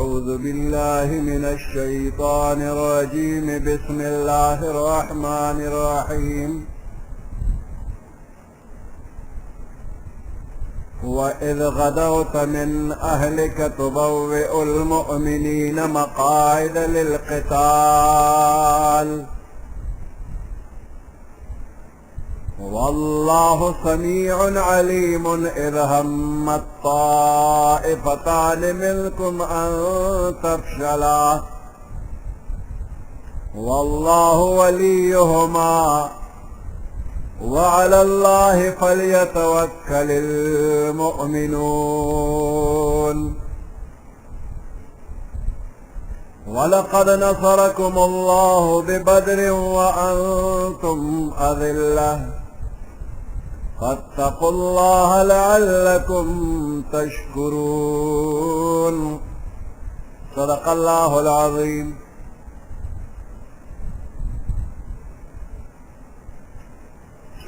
أعوذ بالله من الشيطان الرجيم بسم الله الرحمن الرحيم وإذ غدوت من أهلك تبوئ المؤمنين مقاعد للقتال والله سميع عليم إذ همت طائفتان منكم أن تفشلا والله وليهما وعلى الله فليتوكل المؤمنون ولقد نصركم الله ببدر وأنتم أذلة فاتقوا الله لعلكم تشكرون صدق الله العظيم.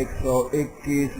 121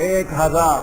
1000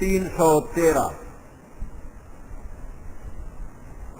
313।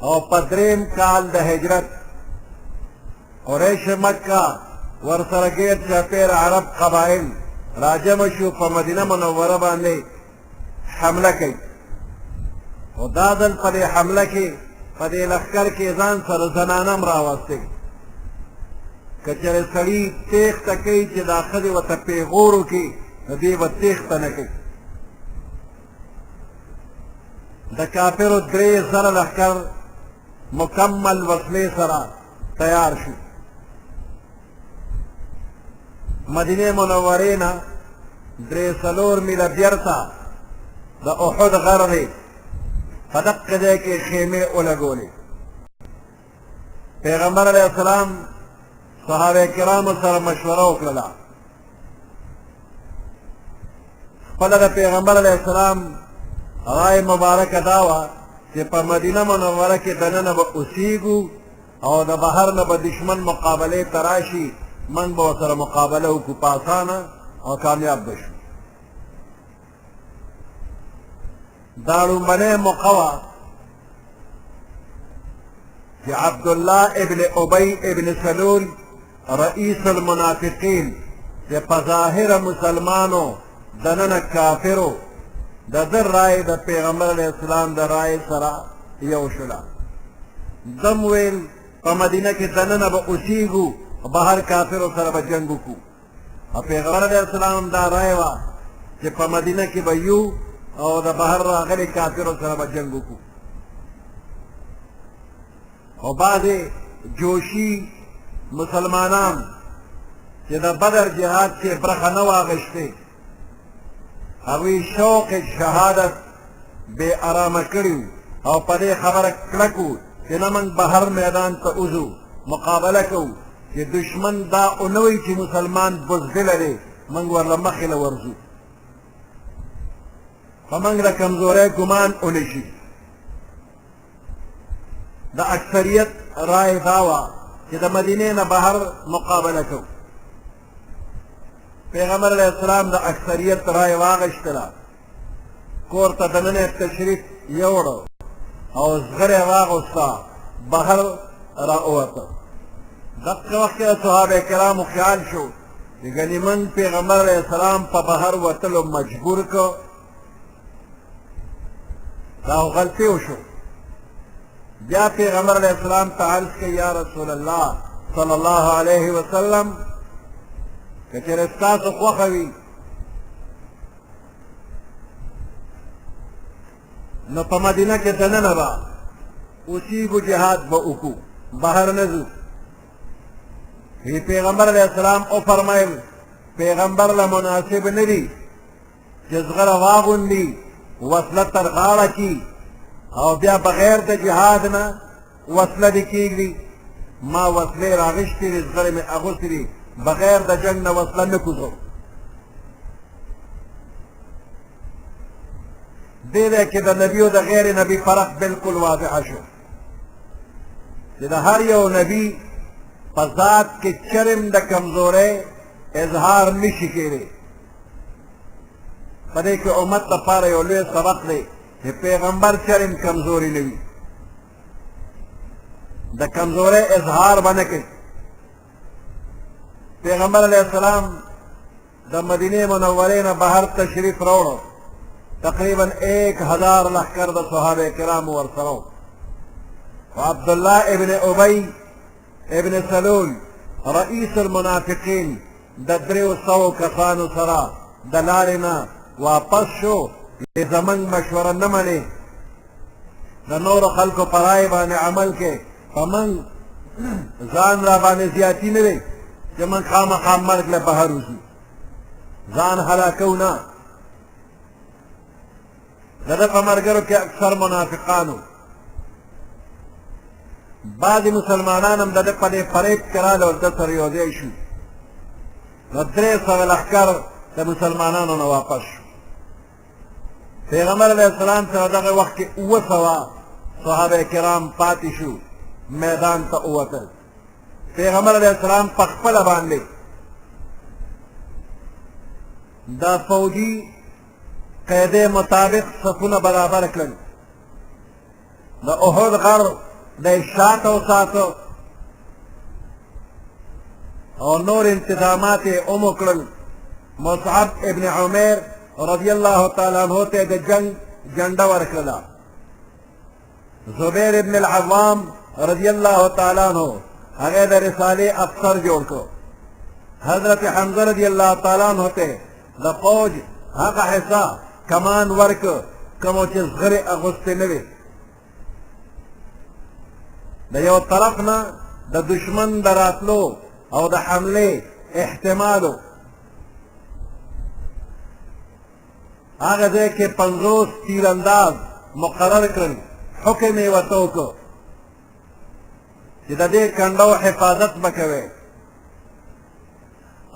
او پدریم کال د هجرت قریش مکه ورسره ګیر چاپیر عرب قبایل راجمع شو په مدینه منوره باندې حمله کوي او دا ځل په دې حمله کې په دې لښکر کې ځان سره زنانه هم راوستې که چېرې سړي تېښته کوي چې دا ښځې ورته پیغور وکړي نو دې به تېښته نه کوي د کافرو 3,000 لښکر مکمل وسلې سره تیار شو مدینه منورې نه 3 میله بیرته د احد غر دی په دقه ځای کې خیمې ولګولې پیغمبر علیه السلام صحابه کرامو سره مشوره وکړله خپله د پیغمبر علیه السلام رای مبارکه دا وه چې په مدینه منوره کې دننه به اوسیږو او د بهر نه به دشمن مقابلې ته راشي من به ورسره مقابله وکړو په اسانه او کامیاب به شو دا لومړنۍ موقع وه چې عبدالله ابن ابی ابن سلول رئیس المنافقین چې په ظاهره مسلمانو دننه کافرو د ده رای د پیغمبر علیه السلام د رای سره یو شوله دم ویل په مدینه کې دننه به اوسیږو بهر کافرو سره به جنګ وکړو او پیغمبر علیه السلام دا رای وه چې په مدینه کې به یو او د بهر راغلي کافرو سره به جنګ وکړو او بعضې جوشي مسلمانان چې د بدر جهاد کې برخه نه واخیستې هغوی شوق شهادت بې ارامه کړي او په دې خبره کلک وو چې نه موږ بهر میدان ته وځو مقابله کوو چې دشمن دا ونه وایي چې مسلمان بزدله دی موږ ورله مخې له ورځو په موږ د کمزورۍ ګمان ونه شي د اکثریت رای دا وه چې د مدینې نه بهر مقابله کوو پیغمبر علیه السلام د اکثریت رای واخیستله کور ته دننه تشریف یوړو او زغره واغوسته بهر راووته دقه وخت کې صحابه کرامو خیال شو چې ګنې من پیغمبر علیه السلام په بهر وتلو مجبور کړ دا غلطي وشو بیا پیغمبر علیه السلام ته عرض کړي یا رسول الله صلی الله علیه وسلم که چېرې ستاسو خوښه وي نو په مدینه کې دننه به اوسیږو جهاد به وکړو بهر نه ځو وی پیغمبر علیه السلام وفرمایل پیغمبر له مناسب نه دي چې زغره واغوندي وسله تر غاړه کي او بیا بغیر د جهاد نه وسله دې کېږدي ما وسلې راغشتې دي زغرې مې اغوستې دي بغیر د جنگ نه وسله نه کوزو دې ځای کې د نبي او د غیر نبي فرق بالکل واضحه شو چې د هر یو نبي په ذات کې چرم د کمزورۍ اظهار نشي کېدی په دې کې امت لپاره یو لوی سبق دی چې پیغمبر چرم کمزوري نه وي د کمزورۍ اظهار به نه کوي پیغمبر علیه السلام د مدینه منورې نه بهر تشریف راوړو تقریبا 1000 لښکر د صحابه کرامو ورسره و عبدالله ابن ابی ابن سلول رئیس المنافقین د 300 کسانو سره د لارې نه واپس شو زمونږ مشوره نه منې د نورو خلکو په رای باندې عمل کې په موږ ځان را باندې زیاتي نه دی چې موږ خامخا مرګ له بهر وځو ځان هلاکو نه د ده په ملګرو کې اکثر منافقانو بعضې مسلمانان هم د ده په دې فریب کې راغله او ده سره یو ځای شو نو 300 لښکر د مسلمانانو نه واپس شو پیغمبر علیه السلام سره دغه وخت کې 700 صحابه کرام پاتې شو میدان ته ووتل پیغمبر علیه السلام په خپله باندې دا فوجي قاعدې مطابق صفونه برابر کړل د احد غر د شاته وساتو او نور انتظامات یې هم وکړل. مصعب ابن عمیر رضی الله تعالی عنہ ته د جنگ جنډه ورکړله. زبیر ابن العوام رضی الله تعالی عنہ هغه د رسالې افسر جوړ کړ. حضرت حمزه رضی الله تعالی عنہ ته د فوج هغه حصہ کمان ورک کومو چې زغرې اغوستې نه وي. د یو طرف نه د دشمن د راتلو او د حملې احتمالو. هغه ځای کې 50 تیرانداز مقرر کړل. حکم یې ورته وکړ چې د دې کنډو حفاظت به کوئ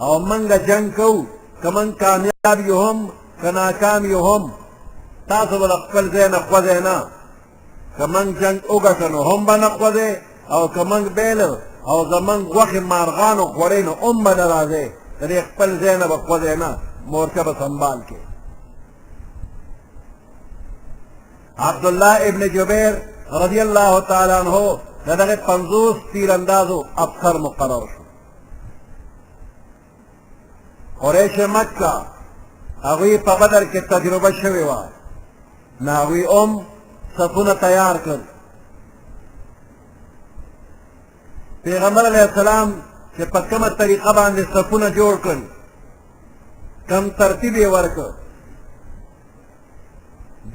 او موږ جنګ کوو. که موږ کامیاب یو هم که ناکام یو هم تاسو به د خپل ځای نه خوځئ نه. که موږ جنګ وګټو نو هم به نه خوځئ او که موږ بیله او زموږ غوښې مارغانو خوړئ نو هم به نه راځئ. د دې خپل ځای نه به خوځئ نه. مورچه به سنبال کړئ. عبدالله ابن جبیر رضی الله تعالی عنہ د دغه 50 تیراندازو افسر مقرر شو. قریش مکه هغوی په بدر کې تجربه شوې وه. نو هغوی هم صفونه تیار کړل. پیغمبر علیه السلام چې په کومه طریقه باندې صفونه جوړ کړل، کم ترتیب یې ورکړ،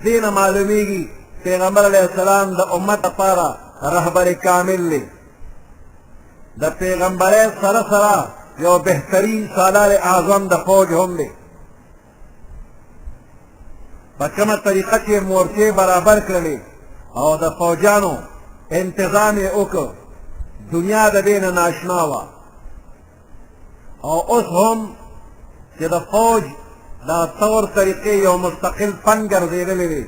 دې نه معلومیږي پیغمبر علیه السلام د امت لپاره رهبر کامل دی. د پیغمبرۍ سره سره یو بهترین سالار اعظم د فوج هم دی. په کومه طریقه چې مورچې برابر کړلې او د فوجانو انتظام یې وکړ، دنیا د دې نه ناشنا وه. او اوس هم چې د فوج دا طور طریقې یو مستقل فن ګرځېدلی دی،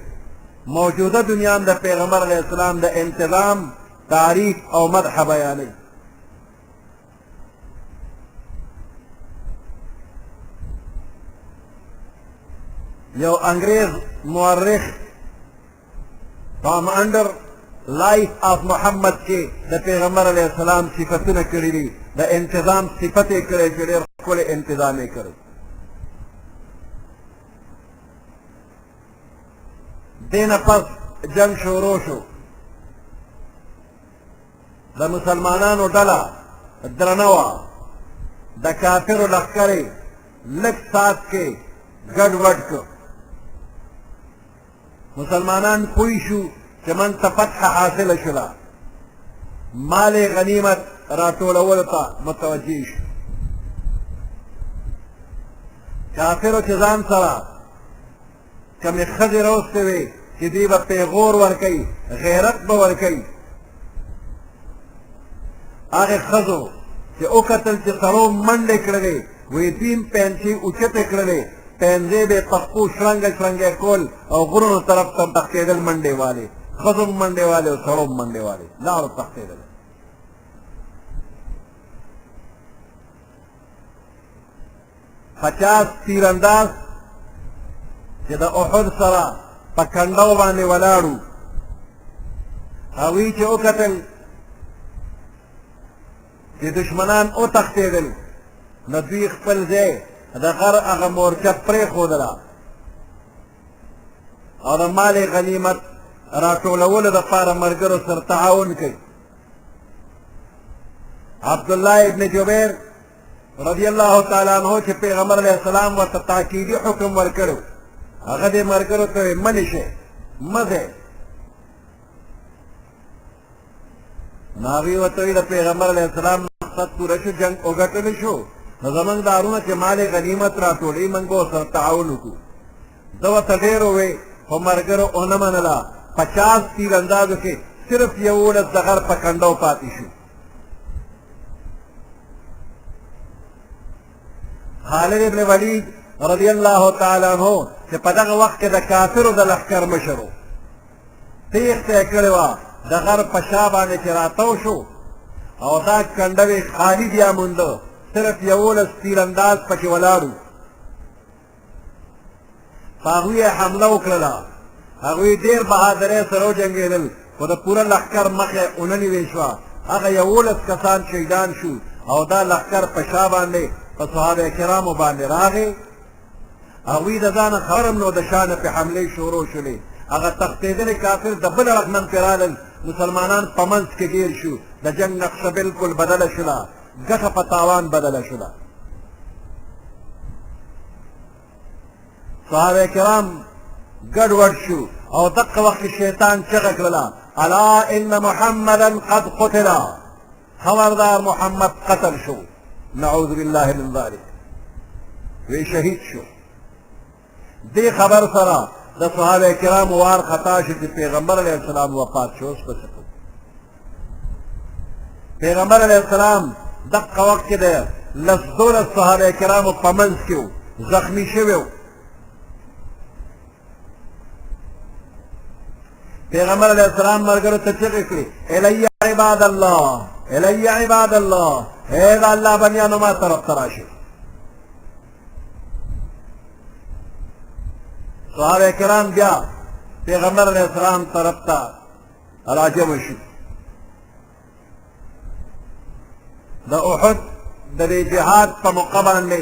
موجوده دنیا هم د پیغمبر علیه السلام د انتظام تعریف او مدح بیانوي. یو انګریز مورخ ټام انډر لایف آف محمد کې د پیغمبر علیه السلام صفتونه کړي دي. د انتظام صفت یې کړی چې ډېر ښکلی انتظام یې کړی. دې نه پس جنګ شروع شو. د مسلمانانو ډله درنه وه. د کافرو لښکر یې لږ ساعت کې ګډوډ کړ. مسلمانان پوه شو چې من ته فتحه حاصله شوله. مال غنیمت راټولولو ته متوجه شو. کافرو چې ځان سره کمې ښځې راوستې وې چې دوی به پیغور ورکوي، غیرت به ورکوي، هغې ښځو چې وکتل چې سړو منډې کړلې، وایي دوی پینسې اوچتې کړلې، پینځې به یې پښپو شړنګه شړنګې کول او غرونو طرف ته تښتېدل منډې والې. ښځو هم منډې والې او سړو هم منډې والې، لاړو تښتېدل. پچاس تیرانداز چې د احد سره په کنډو باندې ولاړو، هغوی چې وکتل چې دشمنان وتښتېدل، نو دوی خپل ځای د غر هغه مورچه پرېښودله او د مال غنیمت راټولولو دپاره ملګرو سره تعاون کوي. عبدالله ابن جبیر رضی الله تعالی عنہ چې پیغمبر علیه السلام ورته تاکیدي حکم ورکړو، هغه دې ملګرو ته وایي منې شئ، مه ځئ. نو هغوی ورته وایي د پیغمبر علیه السلام مقصد پوره شو، جنګ وګټلی شو، نو زموږ دارونه چې مال غنیمت راټولوي موږ به ورسره تعاون وکړو. ده ورته ډېر ووایي خو ملګرو ونه منله. 50 تیراندازو کې صرف 11 د غر په کنډو پاتې شو. خالد ابن ولید رضی الله تعالی عنہ چې په دغه وخت کې د کافرو د لښکر مشر و، تېښته یې کړې وه د غر په شا باندې چې راتاو شو او دا کنډوې خالي بیا مونده، صرف 11 تیرانداز پکې ولاړو. په هغوی یې حمله وکړله. هغوی ډېر بهادرۍ سره وجنګېدل خو د پوره لښکر مخې ونه نیوې شوه هغه 11 کسان شهیدان شو او دا لښکر په شا باندې په صحابه کرامو باندې راغی هغوی د ځانه خبر هم نو د شا نه پې حملې شروع شولې هغه تښتېدلي کافر د بل اړخ نه پې رالل مسلمانان په منځ کې ګیر شو د جنګ نقشه بلکل بدله شوله ګټه په تاوان بدله شوله صحابه کرام ګډوډ شو او دقه وخت کې شیطان چغه کړله الا ان محمدا قد قتل خبردار محمد قتل شو نعوذ بالله من ذلك وی شهید شو دې خبر سره د صحابه کرامو وار خطا شو چې پیغمبر علیه السلام وفات شو اوس به څه کوو پیغمبر علیه السلام دقه وخت کې د 12 صحابه کرامو په منځ کې و زخمي شوی و پیغمبر علیه السلام ملګرو ته چغې کړې الی عباد الله الی عباد الله ای د الله بندیانو ما طرف ته راشئ صحابه کرام بیا پیغمبر علیه السلام طرف ته راجمع شو د احد د دې جهاد په موقع باندې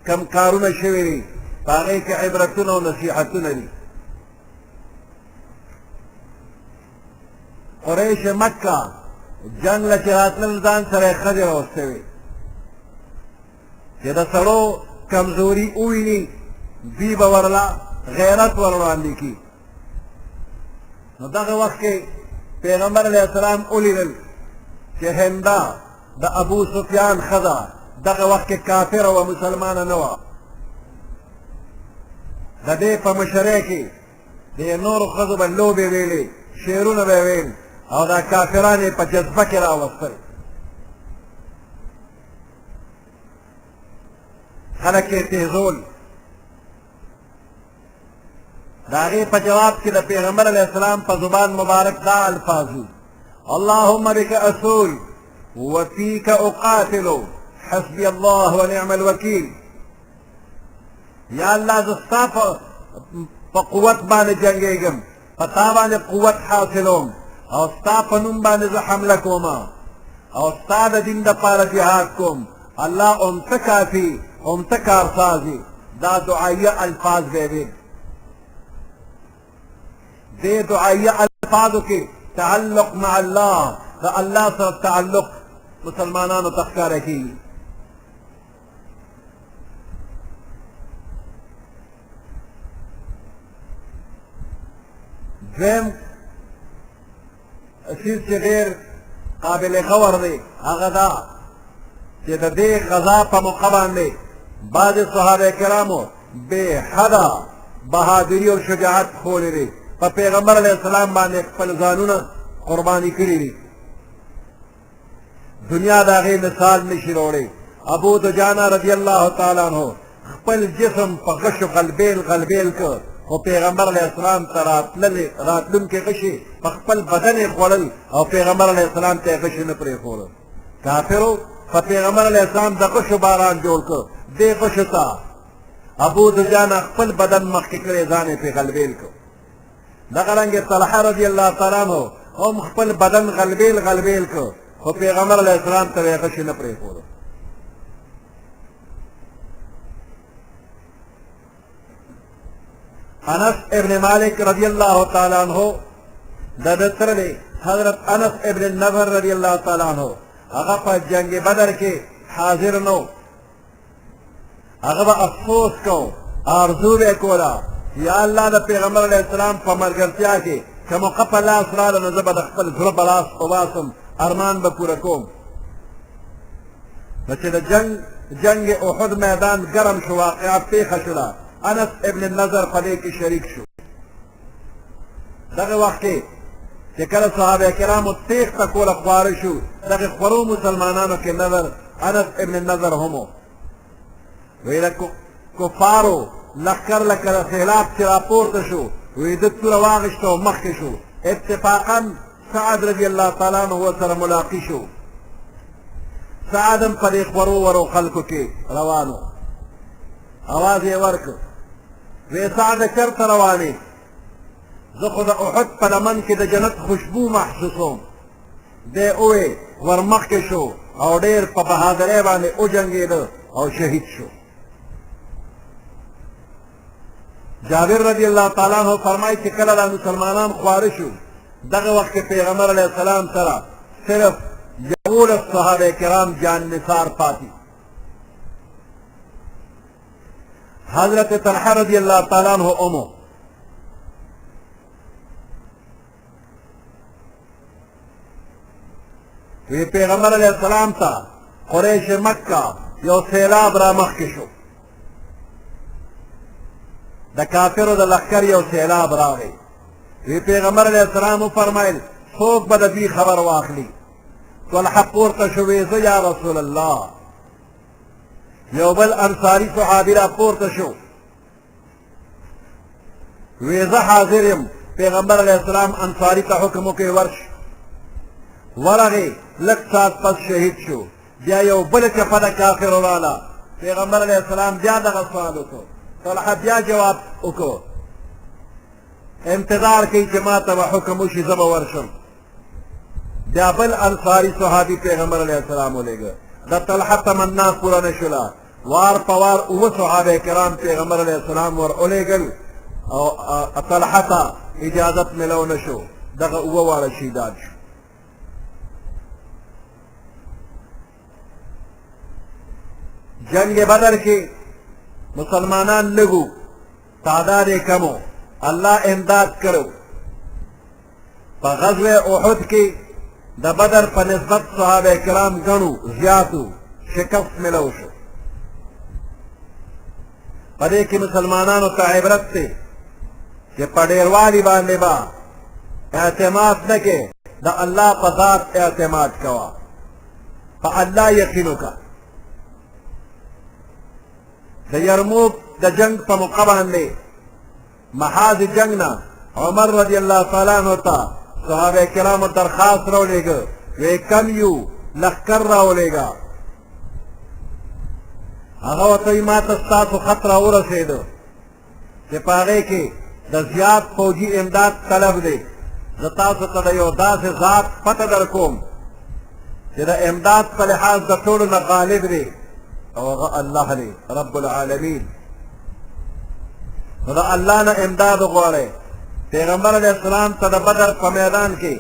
کم کارونه شوي دي په هغې کې عبرتونه او نصیحتونه دي قریش مکه جنګ له چې راتلل ځان سره یې ښځې راوستې وې چې د سړو کمزوري وویني دوی به ورله غیرت ور وړاندې کړي نو دغه وخت کې پیغمبر علیه السلام ولیدل چې هنده د ابو سفیان ښځه دغه وخت کې کافره وه مسلمانه نه وه د دې په مشرۍ کې د نورو ښځو به لوبې ویلې شعرونه به یې ویل او دا کافران یې په جذبه کې راوستل خلک یې تیزول د هغې په جواب کې د پیغمبر علیه السلام په زبان مبارک دا الفاظ اللهم بك أصول وفيك أقاتل حسبي الله ونعم الوكيل یا الله زه ستا په قوت باندې جنګېږم په تا باندې قوت حاصلوم او ستا په نوم باندې زه حمله کوم او ستا د دین دپاره جهاد کوم الله امته کافي امته کارسازي دا دعایه الفاظ به ویل دې دعایه الفاظو کې تعلق مع الله د الله سره تعلق مسلمانانو ته ښکاره کېږي دویم چیز چې ډېر قابل غور دی هغه دا چې د دې غذا په موقع باندې بعضې صحابه کرامو بې حده بهادري او شجاعت ښولی دی په پیغمبر علیه السلام باندې خپل ځانونه قرباني کړي دي دنیا د هغې مثال نشي راوړی ابو دجانه رضی الله تعالی عنه خپل جسم په غشو غلبیل غلبیل کړ خو پیغمبر علیه السلام ته راتلونکي غشي په خپل بدن یې خوړل او پیغمبر علیه السلام ته یې غشي نه پرېښودل کافرو په پیغمبر علیه السلام د غشو باران جوړ کړ دې غشو ته ابو دجانه خپل بدن مخکې کړی ځان یې پرې غلبیل کړ دغه رنګې طلحه رضی الله تعالی عنه هم خپل بدن غلبیل غلبیل کړ خو پیغمبر علیه السلام ته یې غشي نه پرېښودل انس ابن مالک رضی الله تعالی عنہ د ده تره دی حضرت انس ابن النضر رضی الله تعالی عنہ هغه په جنگ بدر کې حاضر نو هغه به افسوس کو آرزو به کوله یا الله د پیغمبر علیه السلام په ملګرتیا کې که موقع په لاس راله نو زه به د خپل زړه په لاس وباسم ارمان به پوره کوم نو چې د جنگ احد میدان ګرم شو واقعه پیښه شوله انس ابن النضر په دې کې شریک شو دغه وخت کې چې کله صحابه کرامو تیښته کوله خواره شو دغه خورو مسلمانانو کې نظر انس ابن النضر هم و وی د کفارو لښکر لکه د سیلاب چې راپورته شو وی ده توره واغېسته او مخکې شو اتفاقا سعد رضی الله تعالی عنه ورسره ملاقي شو سعد هم په دې خورو ورو خلکو کې روان و اواز یې ورکړ وی سعده چېرته روانې زه خو د احد په لمن کې د جنت خوشبو محسوسوم. دی اوې ورمخکې شو او ډېر په بهادرۍ باندې وجنګېده او شهید شو. جابر رضی الله تعالی عنہ فرمایي چې کله دا مسلمانان خواره شو دغه وخت کې پیغمبر علیه السلام سره صرف 11 صحابه کرام جان نثار پاتې. حضرت طلحه رضی الله تعالی عنہ امو وی پیغمبر علیہ السلام ته قریش مکه یو سیلاب را مخکې شو. د کافرو د لښکر یو سیلاب راغی. وی پیغمبر علیہ السلام وفرمایل څوک به د دوی خبر واخلي؟ طلحه پورته شو وی زه یا رسول الله. یو بل انصاري صحابي را پورته شو وی زه حاضر یم. پیغمبر علیہ السلام انصاري ته حکم وکړ ورش ورغی. لږ ساعت پس شهید شو. بیا یو بله چپه د کافرو راله. پیغمبر علیہ السلام بیا دغه سوال وکړو. طلحه بیا جواب وکړو انتظار کوي چې ما ته به حکم وشي زه به ورشم. بیا بل انصاري صحابي پیغمبر علیہ السلام ولېږه. د طلحه تمنا پوره نه شوله. وار په وار 9 صحابه کرام پیغمبر علیہ السلام ور ولېږل او طلحه ته اجازت ملو نه شو. دغه 9 واړه شهیدان شو. جنگ بدر کې مسلمانان لږو تعداد یې کمو. الله امداد کړو. په غزوه احد کې د بدر په نسبت صحابه کرام ګڼو زیاتو شکست ملو شو. په دې کې مسلمانانو ته عبرت دی چې په ډېروالي باندې به اعتماد نه کې د الله په ذات اعتماد کوه. په الله یقین وکړه. د یرموک د جنگ په موقع باندې محاذ جنگ نه عمر رضی الله تعالی عنہ ته صحابه کرامو درخواست راولېږه. وی کم یو لښکر راولېږه. هغه ورته وایي ما ته ستاسو خط راورسېده چې په هغې کې د زیات فوجي امداد طلب دی. زه تاسو ته د یو داسې ذات پته در کوم چې د امداد په لحاظ د ټولو نه غالب دی او هغه الله دی رب العالمین. نو د الله نه امداد وغواړئ. پیغمبر علیہ السلام ته د بدر په میدان کې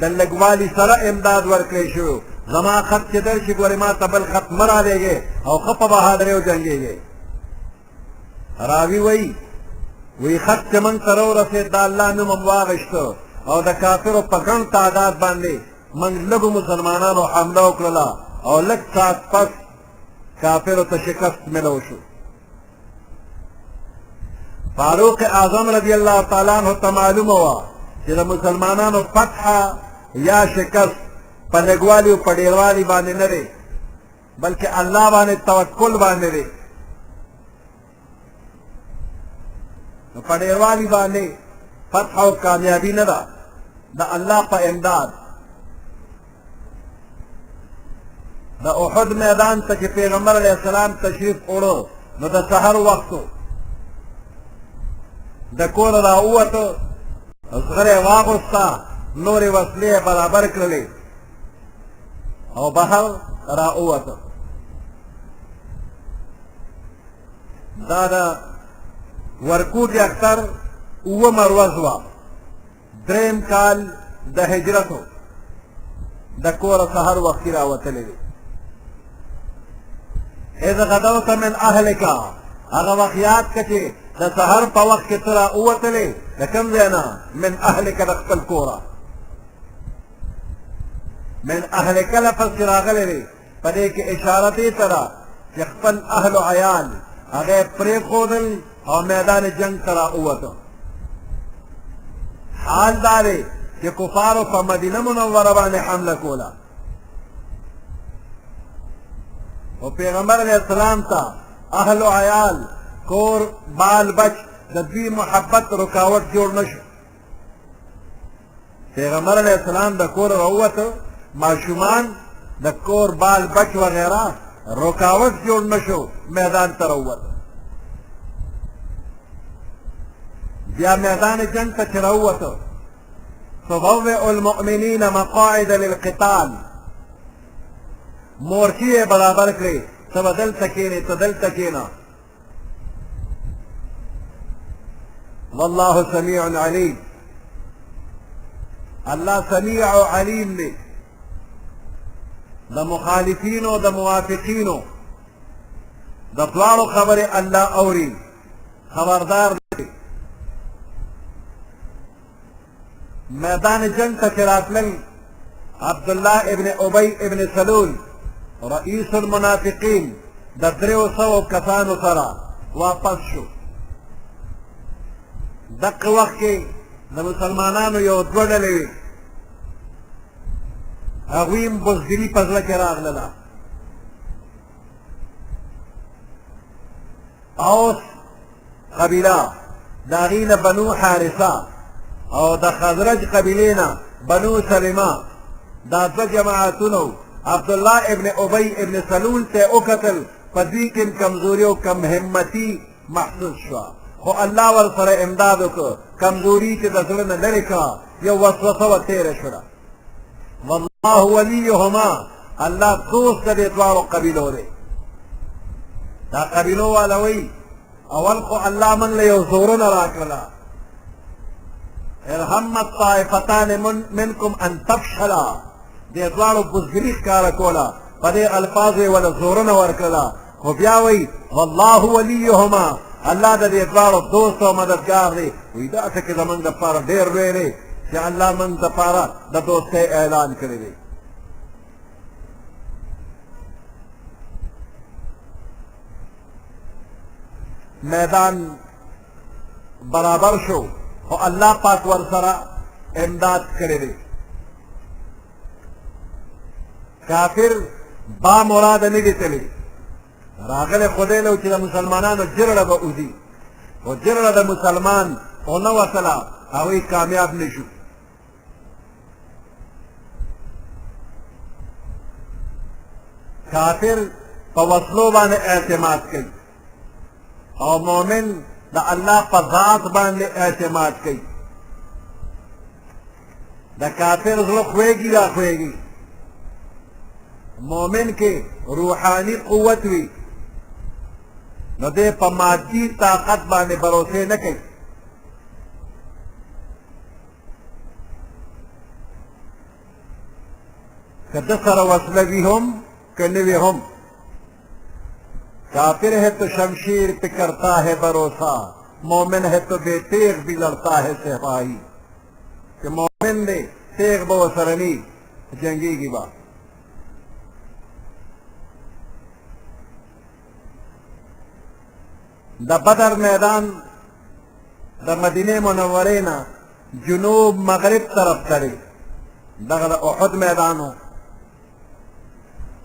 د لږوالي سره امداد ورکړی شو. زما خط چې درشي ګورې ما ته بل خط مه رالېږې او ښه په بهادرۍ وجنګېږئ. راوي وایي خط چې موږ ته راورسېد د الله نوم هم واغېسته او د کافرو په ګڼ تعداد باندې موږ لږو مسلمانانو حمله وکړله او لږ ساعت پس کافرو ته شکست ملو شو. فاروق اعظم رضی الله تعالی عنہ ته معلومه وه چې د مسلمانانو فتح یا شکست په لږوالي او په ډېروالي باندې نه دی بلکې الله باندې توکل باندې دی. نو په ډېروالي باندې فتح او کامیابي نه ده د الله په امداد. د احد میدان ته چې پیغمبر علیہ السلام تشریف وړو نو د سحر وخت د کور راووته زغره واغوسته نورې وسلې برابر کړلې او بهر راووته. دا د ورکوټي اختر 9 ورځ وه. 3 کال د هجرتو د کور سحر وختي راوتلی دی. اذا غدوت من اهلک هغه وخت یاد کړه چې د سحر په وخت کې ته راووتلې د کوم ځای نه؟ من اهلک د خپل کوره. من اهلک لفظ چې راغلی دی په دې کې اشاره دې ته ده چې خپل اهل و عیال هغه پرېښودل او میدان جنگ ته راووته. حال دا دی چې کفارو په مدینه منوره باندې حمله کوله او پیغمبر علیہ السلام ته اهل و عیال کور بال بچ د دوی محبت رکاوټ جوړ نشو. پیغمبر علیہ السلام د کور راووته ماشومان د کور بال بچ وغیره رکاوټ جوړ نشو میدان ته راووته. بیا میدان جنگ ته چې راووتو تبوئ المؤمنین مقاعد للقتال مورچې یې برابر کړې ته به دلته کښېنې ته دلته کښېنه والله سمیع علیم الله سمیع او علیم دی د مخالفینو د موافقینو د دواړو خبرې الله اوري خبردار دی میدان جنگ ته چې راتلل عبدالله ابن ابی ابن سلول رئیس المنافقین د 300 کسانو سره واپس شو دغه وخت کې د مسلمانانو یو دوه ډلې وې هغوی هم بزدلي په زړه کې راغلله اوس قبیله د هغې نه بنو حارثه او د خزرج قبیلې نه بنو سلمه دا دوه جماعتونه عبدالله ابن ابی ابن سلول ته وکتل په دوی کې کمزوري او کم همتي محسوس شوه خو الله ورسره امداد وکړ کمزوري چې د زړه نه لرې کړه یو وسوسه ورتېره شوه والله ولیهما الله دوست د دې دواړو قبیلو دی دا قبیلو والا وایي اول خو الله موږ له یو زورونه راکړله ارحمت طائفتان منکم ان تفشلا دې دواړو بزدلي ښکاره کوله په دې الفاظو یې وله زورونه ورکړله خو بیا وایي والله ولیهما الله د دې دواړو دوست او مددګار دی وایي دا ټکې زموږ دپاره ډېر لوی دی چې الله موږ دپاره د دوستۍ اعلان کړی دی میدان برابر شو خو الله پاک ورسره امداد کړی دی کافر با مراده نه دي تللی راغلی خدای له چې د مسلمانانو جرړه به اوځي خو جرړه د مسلمان ونه وتله هغوی کامیاب نه شو کافر په وسلو باندې اعتماد کوي او مؤمن د الله په ذات باندې اعتماد کوي د کافر زړه خوږي را خوږي مؤمن کې روحاني قوت وي نو دی په مادي طاقت باندې بروسې نه کوي که ده سره وسله وي هم که نه وي هم کافر ہے تو شمشیر پہ کرتا ہے بھروسہ مومن ہے تو بے تیغ بھی لڑتا ہے صفائی کہ مومن نے تیغ بو سرنی جنگی کی بات دا بدر میدان دا مدینه منوره نه جنوب مغرب طرف تری دغه احد میدانو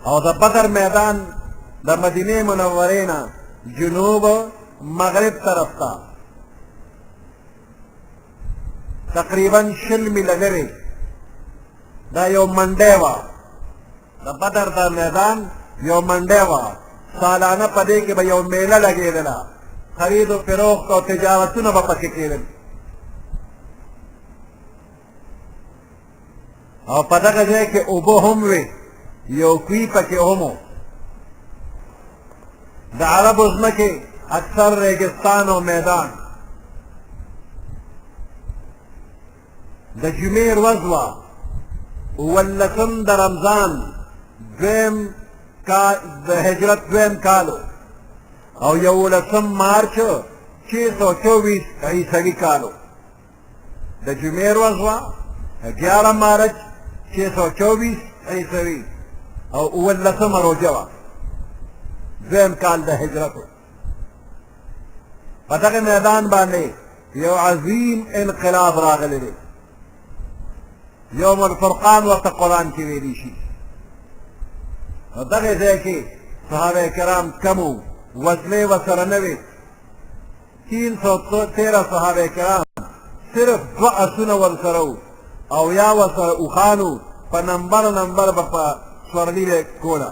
او دا بدر میدان د مدینه منوره نه جنوب مغرب طرف ته تقریبا 60 میله لرې دا یو منډی وه د بدر د میدان یو منډی وه سالانه په دې کې به یو میله لګېدله خرید و فروخت او تجارتونه به پکې کېدل او په دغه ځای کې اوبه هم وې یو کوی پکې هم و د عربو ځمکې اکثر ریګستان او میدان د جمعې ورځ وه 18 د رمضان دویم د هجرت دویم کالو او 11 مارچ 624 عیسوي کالو د جمعې ورځ وه 11 مارچ 624 عیسوي او 18 روژه وه دویم کال د هجرتو په دغه میدان باندې یو عظیم انقلاب راغلی دی یوم الفرقان ورته قرآن کې ویلی شي نو دغه ځای کې صحابه کرام کم وو وسلې ورسره نه وې 313 صحابه کرام صرف 2 اسونه ورسره وو او یا ورسره اوښانو په نمبر به په سورلي به کوله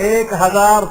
1000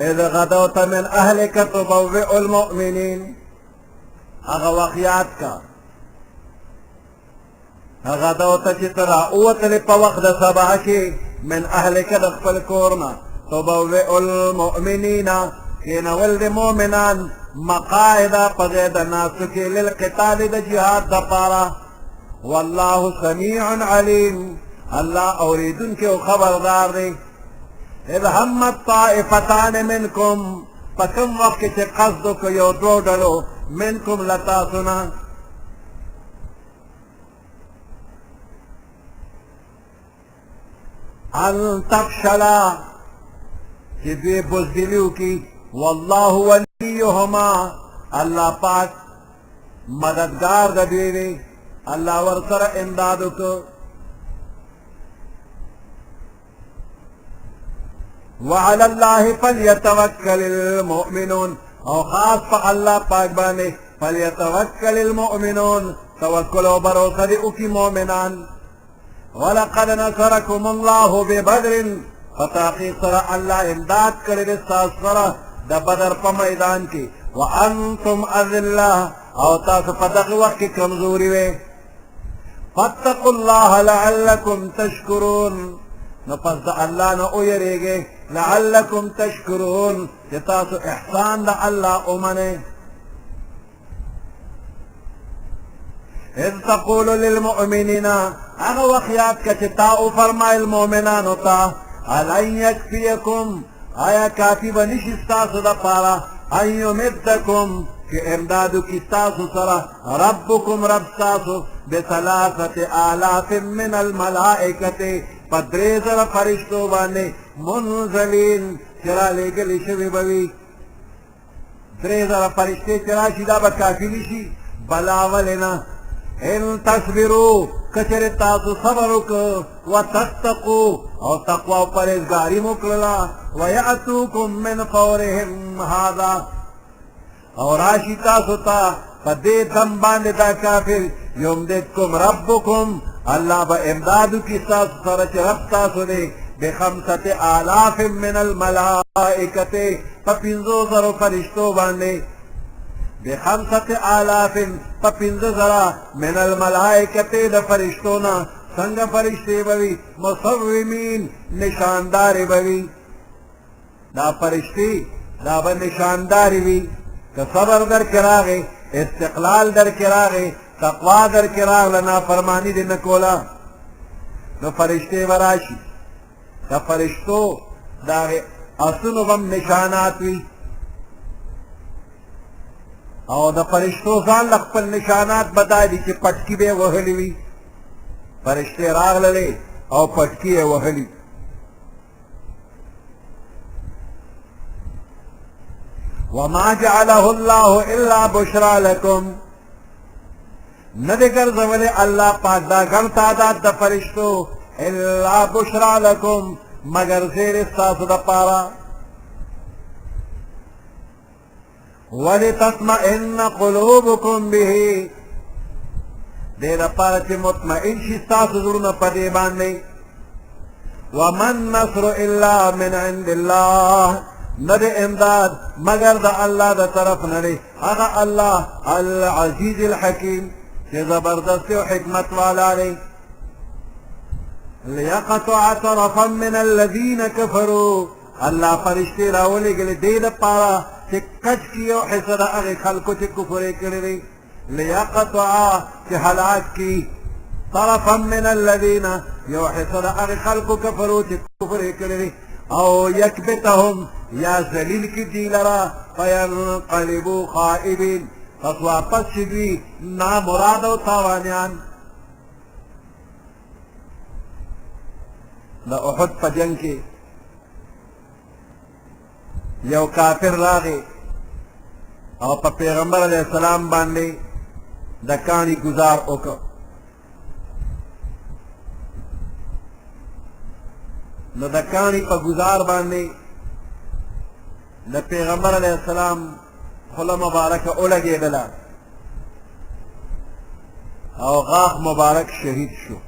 اذ غدوت من اهلك تبوئ المؤمنین هغه واقعات کا غدوت چې ترا اوتل په وخت د سبا کې من اهلک د خپل کورنا تبوئ المؤمنین کینول د مؤمنان مقاعد په د ناسو کې للقتال د جهاد د پاره والله سمیع علیم الله اوریدونکی او خبردار دی اذ همت طائفتان منکم پکم وقت چې قصد کو یو دو ډلو منکم لتاسنا ان تفشلا چې دوی بزدلیو کی والله ولیهما الله پاک مددگار د دوی دی الله ورسره امداد وکړو وعلى الله فليتوكل المؤمنون او خاص په الله پاک باندې فليتوكل المؤمنون توکل او باور دي او کی مؤمنان ولقد نصركم الله ببدر فتحقیق سره الله امداد کړی د تاسو سره د بدر په میدان کې وانتم اذله او تاسو په دغه وخت کې کمزوري وي فاتقوا الله لعلكم تشكرون نو پس د الله نه ویریږئ لعلكم تشكرون چې تاسو احسان د الله ومنئ اذ تقول للمؤمنين هغه وخت یاد کړه چې تا وفرمایل مؤمنانو ته الن یکفیکم آیا کافي به نشي ستاسو دپاره ان یمدکم چې امدادو کې ستاسو سره ربکم رب ستاسو بثلاثة آلاف من الملائکة په 3000 فرشتو باندې منزلین چې رالیږلي شوي به وي 3000 فرشتې چې راشي دا به کافي نشي بلا ولې نه ان تصبروا کچره تاسو صبر وکړو وتتقوا او تقوا او پرهیزګاري مو کړله ویأتوکم من فورهم هذا او راشي تاسو ته په دې دم باندې دا کافر یمددکم ربکم الله به امدادو کې تاسو سره چې رب تاسو دی بخمسة آلاف من الملائکة په 50,000 فرشتو باندې بخمسة آلاف په 50,000 من الملائکة د فرشتونا څنګه فرشتې به وي مصومین نشاندارې به وي دا فرشتې دا به نشاندارې وي که صبر درکې راغی استقلال درکې راغی تقوا درکې راغله نافرماني دې نه کوله نو فرشتې به راشي د فرشتو د هغې اسونو به هم نشانات وي او د فرشتو ځان له خپل نشانات به دا دي چې پټکي به یې وهلي وي فرشتې راغللې او پټکي یې وهلي وما جعله الله الا بشرى لكم ندی ګرځولې الله پاک دا ګڼ تعداد د فرشتو الا بشرى لكم مگر زیر ستاسو دپاره ولتطمئن قلوبكم به دې دپاره چې مطمئن شي ستاسو زړونه په دې باندې وما النصر الا من عند الله نه د امداد مگر د الله د طرف نه دی هغه الله العزیز الحکیم چې زبردست او حکمت والا دی ليقطع طرفا من الذين كفروا الله فرشتې راولېږلې دې دپاره چې کچ کړي یو حصه د هغې خلکو چې کفر یې کړی دی ليقطع چې هلاک کړي طرفا من الذين یو حصه د هغې خلکو کفرو چې کفر یې کړی دی او یکبتهم یا ذلیل کی دی لرا فینقلبو خائبین پس واپس شي دوی نامراد او تاوانیان د احد په جنګ کې یو کافر راغی او په پیغمبر علیه السلام باندې د کاڼي گزار وکړ نو د کاڼي په گزار باندې د پیغمبر علیه السلام خوله مبارکه ولګېدله او غاښ مبارک شهید شو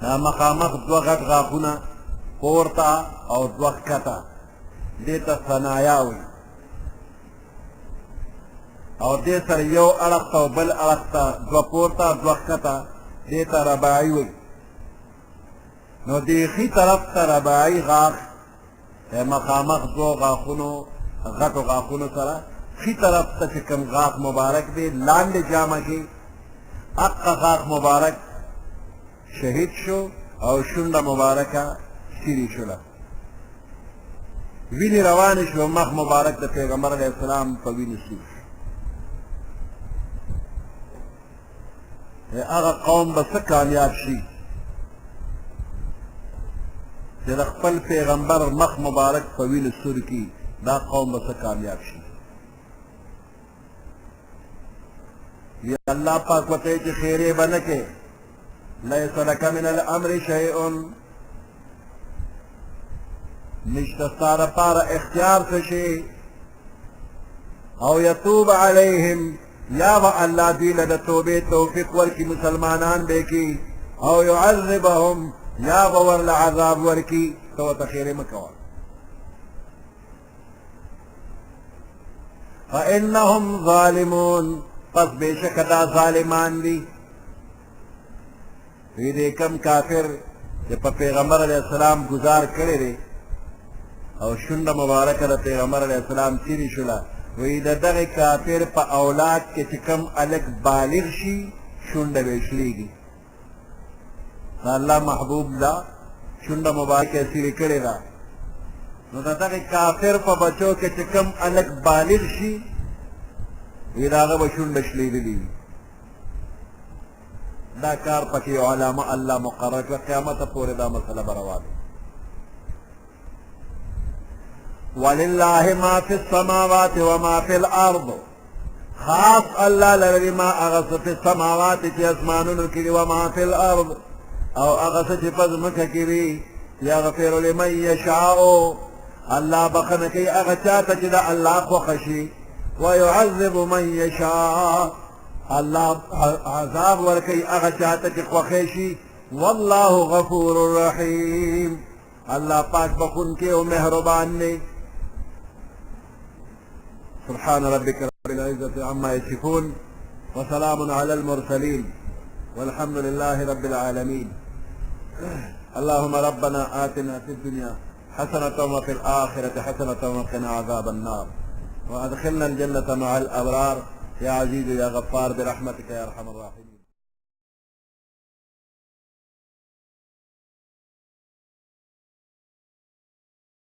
د مخامخ دوه غټ غاښونه پورته او دوه ښکته دې ته ثنایا وایي او دې سره یو اړخ ته او بل اړخ ته دوه پورته دوه ښکته دې ته رباعي وایي نو دې ښي طرف ته رباعي غاښ مخامخ دوه غاښونو غټو غاښونو سره ښي طرف ته چې کوم غاښ مبارک دی لاندې جامه کې حقه غاښ مبارک شهید شو او شونډه مبارکه سیرې شوله وینې روانې شوه مخ مبارک د پیغمبر علیه السلام په وینې سور شو هغه قوم به څه کامیاب شي چې د خپل پیغمبر مخ مبارک په وینې سور کړي دا قوم به څه کامیاب شي یا الله پاک ورته چې خیرې به نه کې لیس لک من الامر شیء نشته ستا دپاره اختیار څه شي او یتوب علیهم یا به الله دوی له د توبې توفیق ورکړي مسلمانان به کړي او یعذبهم یا به ورله عذاب ورکړي ته ورته خیرې مه کوه فانهم ظالمون پس بېشکه دا ظالمان دي وی دې کم کافر چې په پیغمبر علیه السلام ګزار کړی دی او شونډه مبارکه د پیغمبر علیه السلام تیرې شوله وی د دغې کافر په اولاد کې چې کم هلک بالغ شي شونډه به یې شلېږي د الله محبوب ده شونډه مبارکه یې څیرې کړې ده نو د دغې کافر په بچو کې چې کم هلک بالغ شي وی د هغه به شونډه شلېدلي وي دا کار پکې یو علامه الله مقرر کړه قیامته پورې دا مسله به روا ده ولله ما فی السماوات وما فی الارض خاص الله لري ما هغه څه په سماوات چې اسمانونو کې وما فی الارض او هغه څه چې په ځمکه کې وي یغفر لمن یشاء الله بخنه کوي هغه چاته چې د الله خوښه شي ويعذب من یشاء الله عذاب ورکوي هغه چاته چې خوښی شي والله غفور رحیم الله پاک بخونکی او مهربان دی سبحان ربك رب العزة عما يصفون وسلام على المرسلين والحمد لله رب العالمين اللهم ربنا آتنا في الدنيا حسنة وفي الآخرة حسنة وقنا عذاب النار وأدخلنا الجنة مع الأبرار يا عزيز يا غفار برحمتك يا أرحم الراحمين